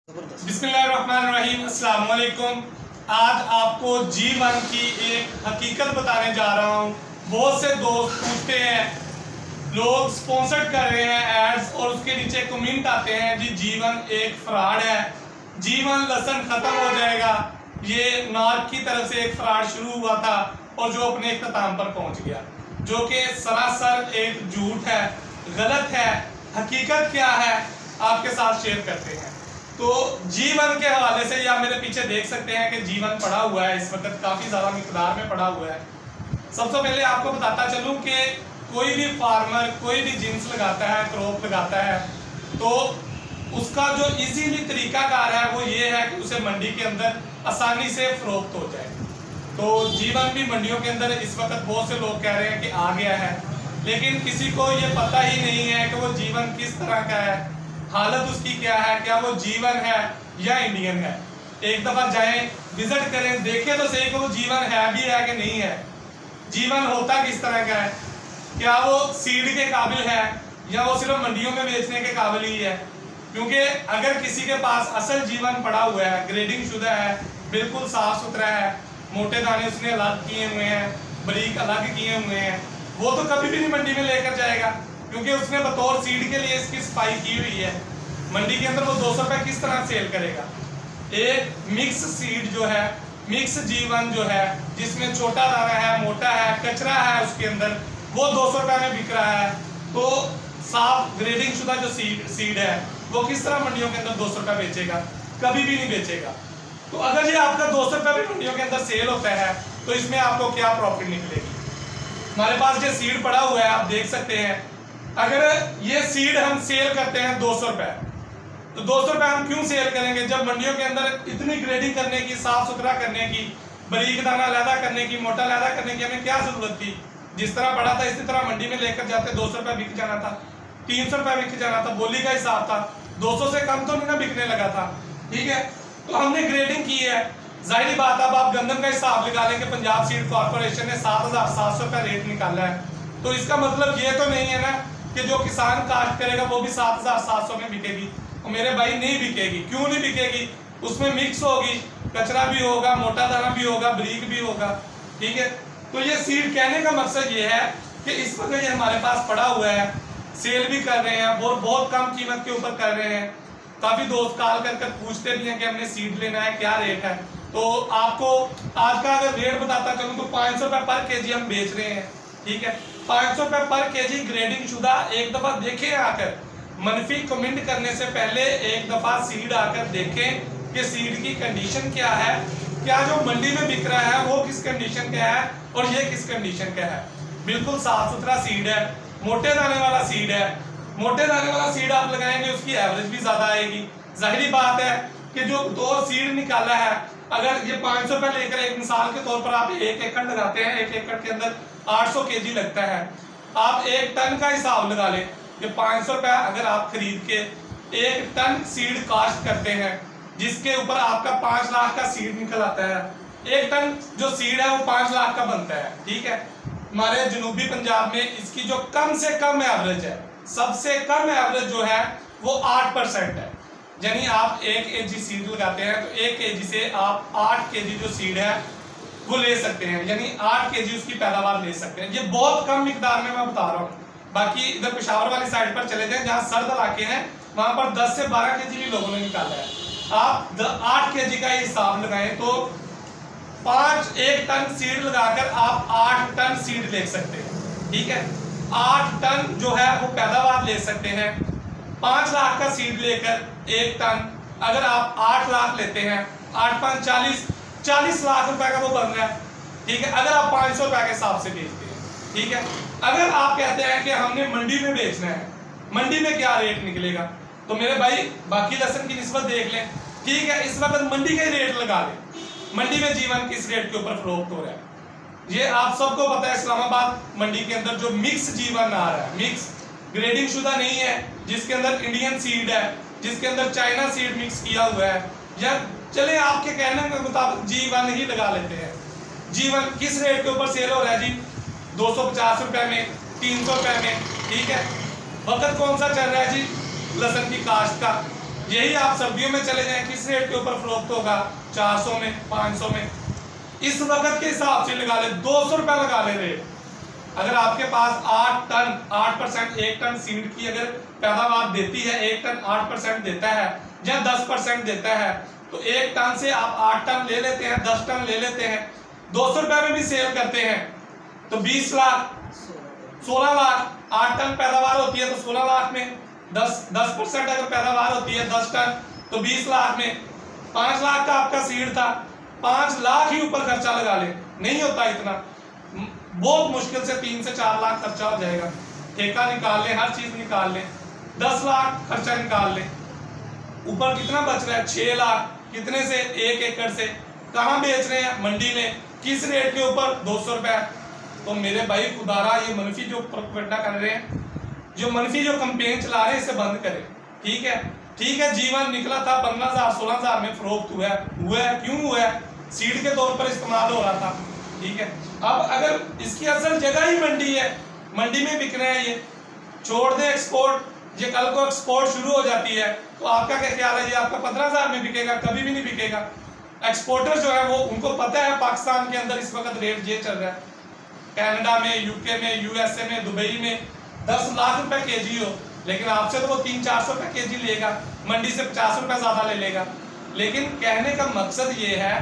बिस्मिल्लाहिर्रहमानिर्रहीम, अस्सलाम वालेकुम। आज आपको G1 की एक हकीकत बताने जा रहा हूँ। बहुत से दोस्त पूछते हैं, लोग स्पॉन्सर्ड कर रहे हैं एड्स और उसके नीचे कमेंट आते हैं जी G1 एक फ्रॉड है, G1 लसन खत्म हो जाएगा। ये नार्क की तरफ से एक फ्रॉड शुरू हुआ था और जो अपने इख्तिताम पर पहुंच गया, जो कि सरासर एक झूठ है, गलत है। हकीकत क्या है आपके साथ शेयर करते हैं। तो G1 के हवाले से या मेरे पीछे देख सकते हैं कि G1 पड़ा हुआ है, इस वक्त काफ़ी ज़्यादा मिकदार में पड़ा हुआ है। सबसे पहले आपको बताता चलूं कि कोई भी फार्मर कोई भी जिन्स लगाता है, क्रॉप लगाता है, तो उसका जो इजीली तरीकाकार है वो ये है कि उसे मंडी के अंदर आसानी से फरोख्त हो जाए। तो G1 भी मंडियों के अंदर इस वक्त बहुत से लोग कह रहे हैं कि आ गया है, लेकिन किसी को ये पता ही नहीं है कि वो G1 किस तरह का है, हालत उसकी क्या है, क्या वो G1 है या इंडियन है। एक दफ़ा जाएं, विजिट करें, देखें तो सही कि वो G1 है भी है कि नहीं है। G1 होता किस तरह का है, क्या वो सीड के काबिल है या वो सिर्फ मंडियों में बेचने के काबिल ही है। क्योंकि अगर किसी के पास असल G1 पड़ा हुआ है, ग्रेडिंग शुदा है, बिल्कुल साफ सुथरा है, मोटे दाने उसने अलग किए हुए हैं, बारीक अलग किए हुए हैं, वो तो कभी भी नहीं मंडी में लेकर जाएगा, क्योंकि उसने बतौर सीड के लिए इसकी सफाई की हुई है। मंडी के अंदर वो 200 रुपये किस तरह सेल करेगा। एक मिक्स सीड जो है, मिक्स G1 जो है, जिसमें छोटा दाना है, मोटा है, कचरा है उसके अंदर, वो 200 रुपये में बिक रहा है। तो साफ ग्रेडिंग शुदा जो सीड है वो किस तरह मंडियों के अंदर 200 रुपये बेचेगा, कभी भी नहीं बेचेगा। तो अगर ये आपका 200 रुपये भी मंडियों के अंदर सेल होता है तो इसमें आपको क्या प्रॉफिट निकलेगी। हमारे पास जो सीड पड़ा हुआ है आप देख सकते हैं, अगर ये सीड हम सेल करते हैं 200 रुपये, तो 200 रुपये हम क्यों सेल करेंगे जब मंडियों के अंदर इतनी ग्रेडिंग करने की, साफ सुथरा करने की, बारीक दाना लैदा करने की, मोटा लैदा करने की हमें क्या जरूरत थी। जिस तरह पड़ा था इसी तरह मंडी में लेकर जाते, 200 रुपये बिक जाना था, 300 रुपये बिक जाना था, बोली का हिसाब था, 200 से कम तो नहीं ना बिकने लगा था। ठीक है, तो हमने ग्रेडिंग की है, जाहिर बात। अब आप गंदम का हिसाब लगा लें कि पंजाब सीड कॉर्पोरेशन ने 7,700 रुपये रेट निकाला है, तो इसका मतलब ये तो नहीं है ना कि जो किसान काश्त करेगा वो भी 7,700 में बिकेगी। और मेरे भाई नहीं बिकेगी। क्यों नहीं बिकेगी, उसमें मिक्स होगी, कचरा भी होगा, मोटा दाना भी होगा, बारीक भी होगा। ठीक है, तो ये सीड कहने का मकसद ये है कि इस वक्त ये हमारे पास पड़ा हुआ है, सेल भी कर रहे हैं, बहुत कम कीमत के ऊपर कर रहे हैं। काफ़ी दोस्त कॉल कर पूछते भी हैं कि हमने सीड लेना है, क्या रेट है। तो आपको आज का अगर रेट बताता चलूँ तो 500 रुपये पर केजी हम बेच रहे हैं। ठीक है, 500 रुपये पर केजी ग्रेडिंग शुदा। एक दफ़ा देखें आकर, मनफी कमेंट करने से पहले एक दफ़ा सीड आकर देखें कि सीड की कंडीशन क्या है, क्या जो मंडी में बिक रहा है वो किस कंडीशन का है और ये किस कंडीशन का है। बिल्कुल साफ सुथरा सीड है, मोटे दाने वाला सीड है। मोटे दाने वाला सीड आप लगाएंगे उसकी एवरेज भी ज़्यादा आएगी। जाहिर बात है कि जो दो सीड निकाला है, अगर ये 500 रुपये लेकर एक मिसाल के तौर पर आप 1 एकड़ लगाते हैं, 1 एकड़ के अंदर 800 केजी लगता है। आप 1 टन का हिसाब लगा लें कि 500 रुपये अगर आप खरीद के 1 टन सीड काश्त करते हैं, जिसके ऊपर आपका 5 लाख का सीड निकल आता है। 1 टन जो सीड है वो 5 लाख का बनता है। ठीक है, हमारे जनूबी पंजाब में इसकी जो कम से कम एवरेज है, सबसे कम एवरेज जो है वो 8% है। यानी आप 1 kg सीड लगाते हैं तो 1 kg से आप 8 kg जो सीड है वो ले सकते हैं, यानी 8 kg उसकी पैदावार ले सकते हैं। ये बहुत कम मिकदार में मैं बता रहा हूँ। बाकी इधर पेशावर वाली साइड पर चले जाएं जहाँ सर्द इलाके हैं, वहाँ पर 10 से 12 kg भी लोगों ने निकाला है। आप 8 kg का हिसाब लगाएं तो 1 टन सीड लगाकर आप 8 टन सीड ले सकते हैं। ठीक है, 8 टन जो है वो पैदावार ले सकते हैं। 5 लाख का सीड लेकर 1 टन, अगर आप 8 लाख लेते हैं, 8 5 40 लाख रुपए का वो बन रहा है। ठीक है, अगर आप 500 रुपए के हिसाब से बेचते हैं। ठीक है, अगर आप कहते हैं कि हमने मंडी में बेचना है, मंडी में क्या रेट निकलेगा, तो मेरे भाई बाकी लसन की निस्बत देख लें। ठीक है, इस वक्त मंडी का ही रेट लगा लें, मंडी में G1 किस रेट के ऊपर फरोख्त हो रहा है। ये आप सबको पता है, इस्लामाबाद मंडी के अंदर जो मिक्स G1 आ रहा है, मिक्स ग्रेडिंग शुदा नहीं है, जिसके अंदर इंडियन सीड है, जिसके अंदर चाइना सीड मिक्स किया हुआ है, या चले आपके कहने के मुताबिक G1 ही लगा लेते हैं। G1 किस रेट के ऊपर सेल हो रहा है जी, 250 रुपये में, 300 रुपये में। ठीक है, वक्त कौन सा चल रहा है जी, लहसुन की काश्त का। यही आप सर्दियों में चले जाएं, किस रेट के ऊपर फरोख्त होगा? 400 में, 500 में। इस वक्त के हिसाब से लगा ले, 200 रुपया लगा ले रेट। अगर आपके पास 8% 1 टन सीड की अगर पैदावार देती है, 1 टन 8% देता है या 10% देता है, तो 1 टन से आप 8 टन ले लेते हैं, 10 टन ले लेते हैं, 200 रुपये में भी सेल करते हैं, तो 20 लाख, 16 लाख। 8 टन पैदावार होती है तो 16 लाख में, 10% अगर पैदावार होती है 10 टन तो 20 लाख में। 5 लाख का आपका सीड था, 5 लाख ही ऊपर खर्चा लगा ले, नहीं होता इतना, बहुत मुश्किल से 3 से 4 लाख खर्चा हो जाएगा। ठेका निकाल ले, हर चीज निकाल ले, 10 लाख खर्चा निकाल ले, ऊपर कितना बच रहा है? 6 लाख। कितने से? 1 एकड़ से। कहाँ बेच रहे हैं? मंडी में। किस रेट के ऊपर? 200 रुपए। तो मेरे भाई खुदारा ये मनफी जो प्रोपेगेंडा कर रहे हैं, जो मनफी जो कंपेन चला रहे हैं, इसे बंद करें। ठीक है, ठीक है। जीवन निकला था 15,000 16,000 में फरोख्त हुआ है। क्यों हुआ है? सीड के तौर पर इस्तेमाल हो रहा था। ठीक है, अब अगर इसकी असल जगह ही मंडी है, मंडी में बिक रहे हैं, ये छोड़ दे एक्सपोर्ट, ये कल को एक्सपोर्ट शुरू हो जाती है तो आपका क्या ख्याल है? ये आपका 15,000 में बिकेगा? कभी भी नहीं बिकेगा। एक्सपोर्टर जो है वो, उनको पता है पाकिस्तान के अंदर इस वक्त रेट ये चल रहा है, कनाडा में, यूके में, यूएसए में, दुबई में 10 लाख रुपए केजी हो, लेकिन आपसे तो वो 300-400 रुपए केजी लेगा, मंडी से 50 रुपए ज्यादा ले लेगा। लेकिन कहने का मकसद ये है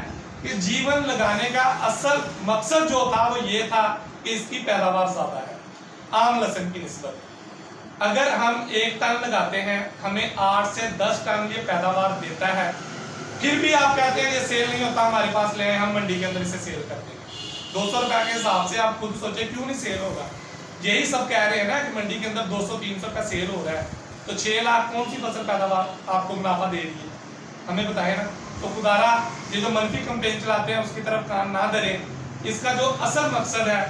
कि जीवन लगाने का असल मकसद जो था वो ये था कि इसकी पैदावार ज्यादा है आम लहसुन की निस्बत। अगर हम 1 टन लगाते हैं, हमें 8 से 10 टन ये पैदावार देता है, फिर भी आप कहते हैं ये सेल नहीं होता, हमारे पास ले, हम मंडी के अंदर इसे सेल करते हैं 200 रुपए के हिसाब से। आप खुद सोचे क्यों नहीं सेल होगा? यही सब कह रहे हैं ना कि मंडी के अंदर 200-300 रुपए सेल हो रहा है, तो 6 लाख कौन सी फसल पैदावार आपको मुनाफा दे रही है? हमें बताए ना। तो खुदारा ये जो मनफी कंपेन चलाते हैं उसकी तरफ कान ना धरें। इसका जो असल मकसद है,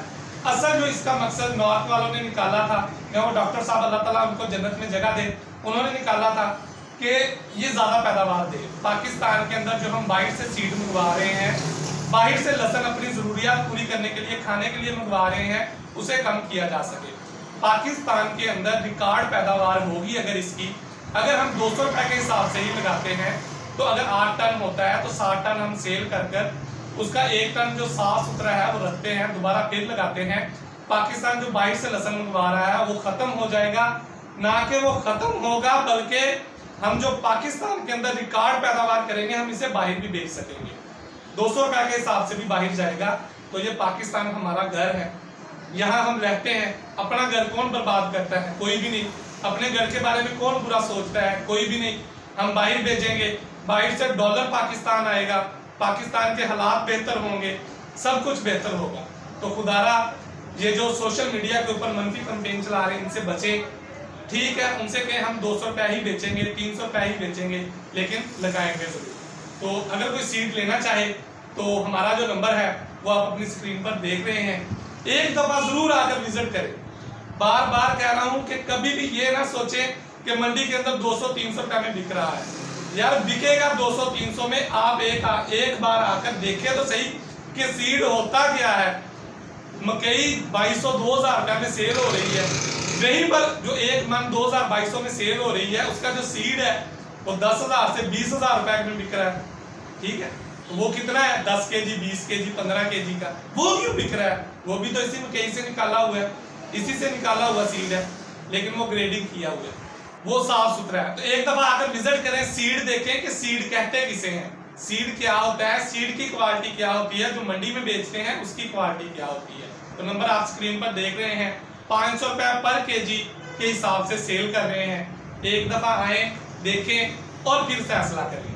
असल जो इसका मकसद नॉर्थ वालों ने निकाला था, मैं वो डॉक्टर साहब अल्लाह ताला उनको जन्नत में जगह दे, उन्होंने निकाला था कि ये ज्यादा पैदावार दे। पाकिस्तान के अंदर जो हम बाहर से सीड मंगवा रहे हैं, बाहर से लहसुन अपनी जरूरियात पूरी करने के लिए, खाने के लिए मंगवा रहे हैं, उसे कम किया जा सके। पाकिस्तान के अंदर रिकॉर्ड पैदावार होगी अगर इसकी, अगर हम 200 रुपए के हिसाब से ही लगाते हैं, तो अगर 8 टन होता है तो 60 टन हम सेल कर कर उसका 1 टन जो साफ सुथरा है वो रखते हैं, दोबारा फिर लगाते हैं। पाकिस्तान जो बाहर से लहसुन मंगवा रहा है वो खत्म हो जाएगा, ना कि वो खत्म होगा, बल्कि हम जो पाकिस्तान के अंदर रिकॉर्ड पैदावार करेंगे हम इसे बाहर भी बेच सकेंगे। 200 रुपए के हिसाब से भी बाहर जाएगा। तो ये पाकिस्तान हमारा घर है, यहाँ हम रहते हैं। अपना घर कौन बर्बाद करता है? कोई भी नहीं। अपने घर के बारे में कौन बुरा सोचता है? कोई भी नहीं। हम बाहर भेजेंगे, बाहर से डॉलर पाकिस्तान आएगा, पाकिस्तान के हालात बेहतर होंगे, सब कुछ बेहतर होगा। तो खुदारा ये जो सोशल मीडिया के ऊपर मनफी कंपेन चला रहे हैं इनसे बचे। ठीक है, उनसे कहें हम 200 रुपया ही बेचेंगे, 300 रुपया ही बेचेंगे, लेकिन लगाएंगे जरूर। तो अगर कोई सीट लेना चाहे तो हमारा जो नंबर है वो आप अपनी स्क्रीन पर देख रहे हैं, एक दफा जरूर आकर विजिट करें। बार बार कह रहा हूँ कि कभी भी ये ना सोचें कि मंडी के अंदर 200-300 रुपया में बिक रहा है। यार बिकेगा 200-300 में। आप एक बार आकर देखें तो सही कि सीड होता क्या है। मकई 2200-2000 रुपया में सेल हो रही है, वहीं पर जो 1 मन 2000-2200 में सेल हो रही है, उसका जो सीड है वो 10,000 से 20,000 रुपए में बिक रहा है। ठीक है, तो वो कितना है? 10 केजी, 20 केजी, 15 केजी का। वो क्यों बिक रहा है? वो भी तो इसी मकई से निकाला हुआ है, इसी से निकाला हुआ सीड है, लेकिन वो ग्रेडिंग किया हुआ है, वो साफ सुथरा है। तो एक दफा आकर विजिट करें, सीड देखें कि सीड कहते किसे हैं, सीड क्या होता है, सीड की क्वालिटी क्या होती है, जो मंडी में बेचते हैं उसकी क्वालिटी क्या होती है। तो नंबर आप स्क्रीन पर देख रहे हैं, 500 रुपया पर केजी के हिसाब से सेल कर रहे हैं। एक दफा आए, देखें और फिर फैसला करें।